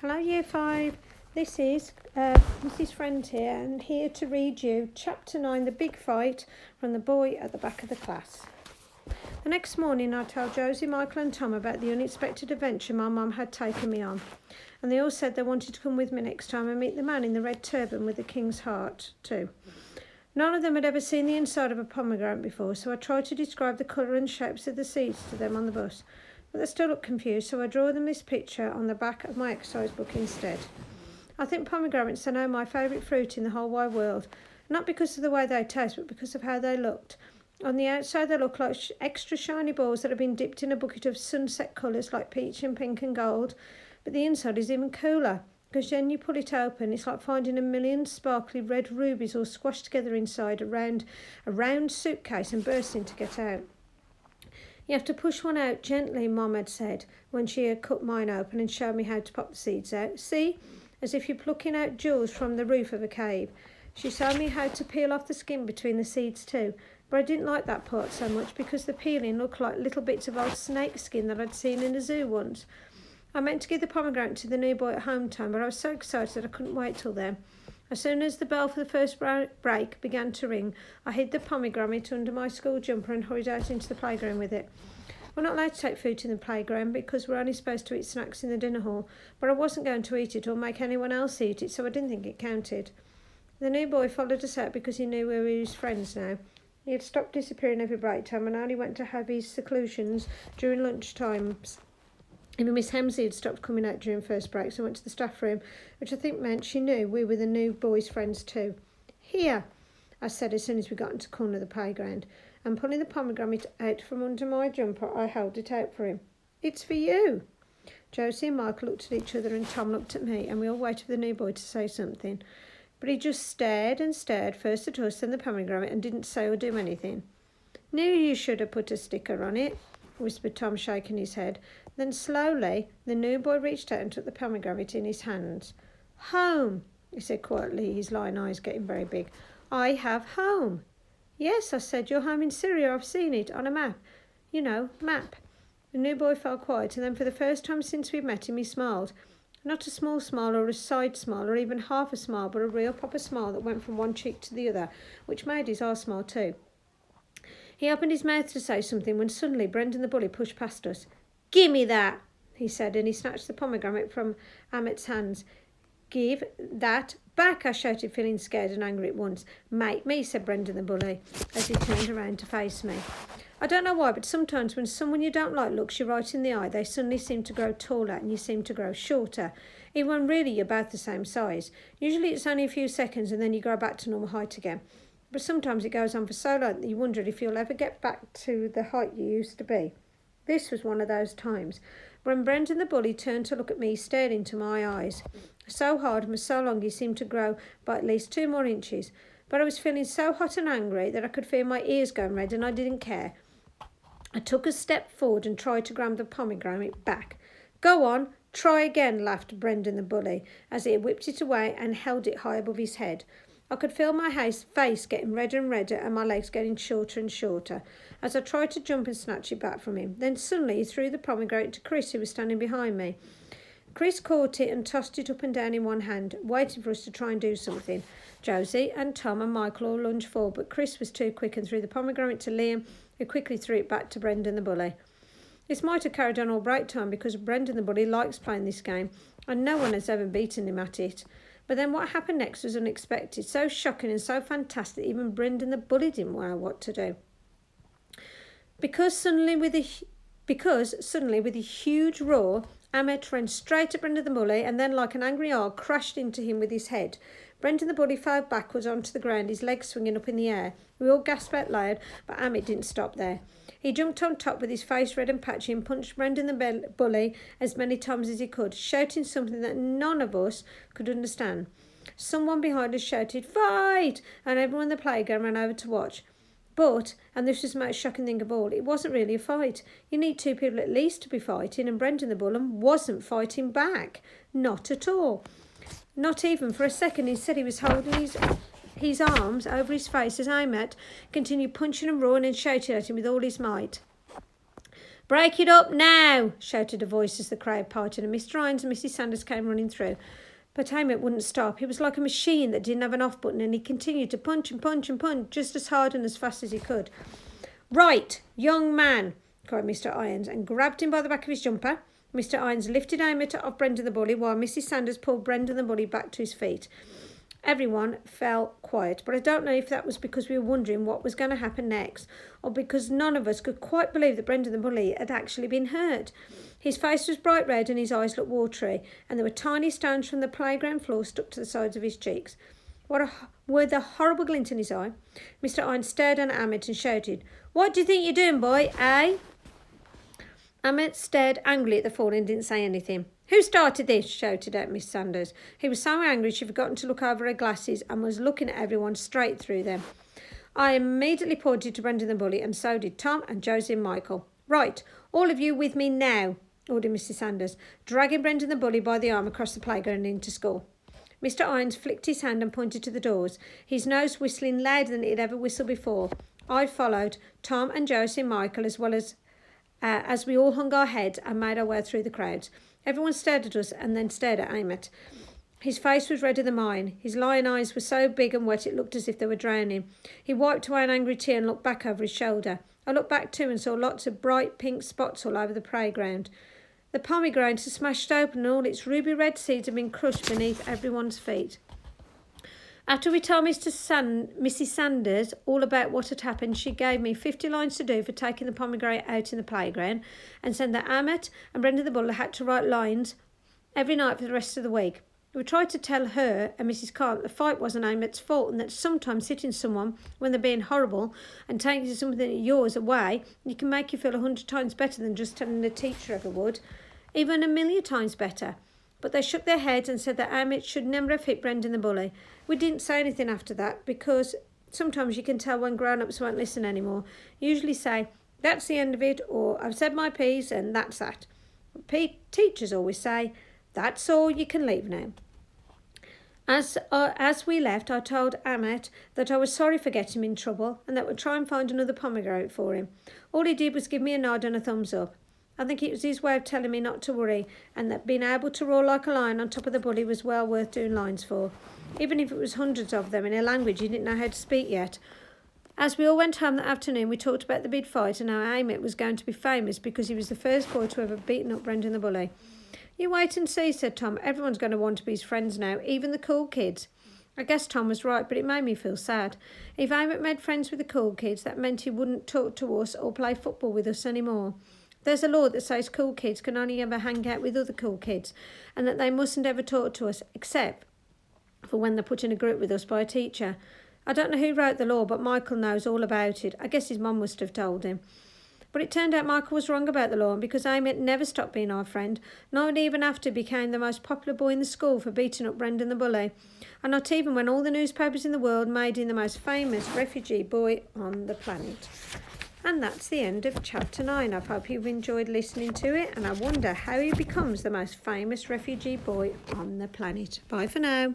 Hello Year 5, this is Mrs. Friend here and here to read you Chapter 9, The Big Fight from the boy at the back of the class. The next morning I told Josie, Michael and Tom about the unexpected adventure my mum had taken me on, and they all said they wanted to come with me next time and meet the man in the red turban with the king's heart too. None of them had ever seen the inside of a pomegranate before, so I tried to describe the colour and shapes of the seeds to them on the bus. But they still looked confused, so I drew them this picture on the back of my exercise book instead. I think pomegranates are now my favourite fruit in the whole wide world, not because of the way they taste, but because of how they looked. On the outside they look like extra shiny balls that have been dipped in a bucket of sunset colours like peach and pink and gold, but the inside is even cooler, because when you pull it open, it's like finding a million sparkly red rubies all squashed together inside a round suitcase and bursting to get out. You have to push one out gently, Mum had said, when she had cut mine open and showed me how to pop the seeds out. See, as if you're plucking out jewels from the roof of a cave. She showed me how to peel off the skin between the seeds too, but I didn't like that part so much because the peeling looked like little bits of old snake skin that I'd seen in a zoo once. I meant to give the pomegranate to the new boy at home time, but I was so excited that I couldn't wait till then. As soon as the bell for the first break began to ring, I hid the pomegranate under my school jumper and hurried out into the playground with it. We're not allowed to take food in the playground because we're only supposed to eat snacks in the dinner hall, but I wasn't going to eat it or make anyone else eat it, so I didn't think it counted. The new boy followed us out because he knew we were his friends now. He had stopped disappearing every break time and only went to have his seclusions during lunch times. Even Miss Hemsley had stopped coming out during first breaks and went to the staff room, which I think meant she knew we were the new boy's friends too. "Here," I said as soon as we got into the corner of the playground, and pulling the pomegranate out from under my jumper, I held it out for him. "It's for you." Josie and Michael looked at each other and Tom looked at me, and we all waited for the new boy to say something. But he just stared and stared, first at us, then the pomegranate, and didn't say or do anything. "Knew you should have put a sticker on it," whispered Tom, shaking his head. Then slowly the new boy reached out and took the pomegranate in his hands. "Home," he said quietly, his lion eyes getting very big. "I have home." "Yes," I said, "your home in Syria. I've seen it on a map. You know, map." The new boy fell quiet, and then for the first time since we'd met him, he smiled. Not a small smile or a side smile or even half a smile, but a real proper smile that went from one cheek to the other, which made his eyes smile too. He opened his mouth to say something when suddenly Brendan the bully pushed past us. "Gimme that," he said, and he snatched the pomegranate from Amit's hands. "Give that back," I shouted, feeling scared and angry at once. "Make me," said Brendan the bully, as he turned around to face me. I don't know why, but sometimes when someone you don't like looks you right in the eye, they suddenly seem to grow taller and you seem to grow shorter, even when really you're both the same size. Usually it's only a few seconds and then you grow back to normal height again. But sometimes it goes on for so long that you wonder if you'll ever get back to the height you used to be. This was one of those times. When Brendan the bully turned to look at me, he stared into my eyes. So hard and for so long he seemed to grow by at least 2 more inches. But I was feeling so hot and angry that I could feel my ears going red, and I didn't care. I took a step forward and tried to grab the pomegranate back. "Go on, try again," laughed Brendan the bully, as he whipped it away and held it high above his head. I could feel my face getting redder and redder and my legs getting shorter and shorter as I tried to jump and snatch it back from him. Then suddenly he threw the pomegranate to Chris, who was standing behind me. Chris caught it and tossed it up and down in one hand, waiting for us to try and do something. Josie and Tom and Michael all lunged forward, but Chris was too quick and threw the pomegranate to Liam, who quickly threw it back to Brendan the bully. This might have carried on all break time because Brendan the bully likes playing this game, and no one has ever beaten him at it. But then what happened next was unexpected, so shocking and so fantastic even Brendan the bully didn't know what to do. Because suddenly with a huge roar, Amit ran straight at Brendan the bully and then like an angry owl crashed into him with his head. Brendan the bully fell backwards onto the ground, his legs swinging up in the air. We all gasped out loud, but Amit didn't stop there. He jumped on top with his face red and patchy and punched Brendan the bully as many times as he could, shouting something that none of us could understand. Someone behind us shouted, "Fight!" and everyone in the playground ran over to watch. But, and this was the most shocking thing of all, it wasn't really a fight. You need 2 people at least to be fighting, and Brendan the bully wasn't fighting back. Not at all. Not even for a second. Instead, he was holding his arms over his face as Amit continued punching and roaring and shouting at him with all his might. "Break it up now," shouted a voice as the crowd parted and Mr. Irons and Mrs. Sanders came running through. But Emmett wouldn't stop. He was like a machine that didn't have an off button, and he continued to punch and punch and punch just as hard and as fast as he could. "Right, young man," cried Mr. Irons, and grabbed him by the back of his jumper. Mr. Irons lifted Emmett off Brendan the bully while Mrs. Sanders pulled Brendan the bully back to his feet. Everyone fell quiet, but I don't know if that was because we were wondering what was going to happen next, or because none of us could quite believe that Brendan the bully had actually been hurt. His face was bright red and his eyes looked watery, and there were tiny stones from the playground floor stuck to the sides of his cheeks. With a horrible glint in his eye, Mr. Irons stared at Emmett and shouted, "What do you think you're doing, boy, eh?" Emmett stared angrily at the fall and didn't say anything. "Who started this?" shouted out Miss Sanders. He was so angry she'd forgotten to look over her glasses and was looking at everyone straight through them. I immediately pointed to Brendan the bully, and so did Tom and Josie and Michael. "Right, all of you with me now," ordered Mrs. Sanders, dragging Brendan the bully by the arm across the playground and into school. Mr. Irons flicked his hand and pointed to the doors, his nose whistling louder than it had ever whistled before. I followed, Tom and Josie and Michael, as we all hung our heads and made our way through the crowds. Everyone stared at us and then stared at Emmett. His face was redder than mine. His lion eyes were so big and wet it looked as if they were drowning. He wiped away an angry tear and looked back over his shoulder. I looked back too and saw lots of bright pink spots all over the playground. The pomegranate had smashed open and all its ruby red seeds had been crushed beneath everyone's feet. After we told Mrs. Sanders all about what had happened, she gave me 50 lines to do for taking the pomegranate out in the playground, and said that Emmett and Brendan the bully had to write lines every night for the rest of the week. We tried to tell her and Mrs. Carr that the fight wasn't Emmett's fault, and that sometimes hitting someone when they're being horrible and taking something of yours away, you can make you feel 100 times better than just telling the teacher ever would, even 1,000,000 times better. But they shook their heads and said that Emmett should never have hit Brendan the bully. We didn't say anything after that, because sometimes you can tell when grown-ups won't listen anymore. Usually say, "That's the end of it," or "I've said my piece and that's that." Teachers always say, "That's all, you can leave now." As we left, I told Emmett that I was sorry for getting him in trouble and that we'd try and find another pomegranate for him. All he did was give me a nod and a thumbs up. I think it was his way of telling me not to worry, and that being able to roar like a lion on top of the bully was well worth doing lines for, even if it was hundreds of them in a language he didn't know how to speak yet. As we all went home that afternoon, we talked about the big fight and how Emmett was going to be famous because he was the first boy to ever beaten up Brendan the bully. "You wait and see," said Tom. "Everyone's going to want to be his friends now, even the cool kids." I guess Tom was right, but it made me feel sad. If Emmett made friends with the cool kids, that meant he wouldn't talk to us or play football with us anymore. There's a law that says cool kids can only ever hang out with other cool kids, and that they mustn't ever talk to us, except for when they're put in a group with us by a teacher. I don't know who wrote the law, but Michael knows all about it. I guess his mum must have told him. But it turned out Michael was wrong about the law, and because Emmett never stopped being our friend, not even after he became the most popular boy in the school for beating up Brendan the bully, and not even when all the newspapers in the world made him the most famous refugee boy on the planet. And that's the end of chapter 9. I hope you've enjoyed listening to it, and I wonder how he becomes the most famous refugee boy on the planet. Bye for now.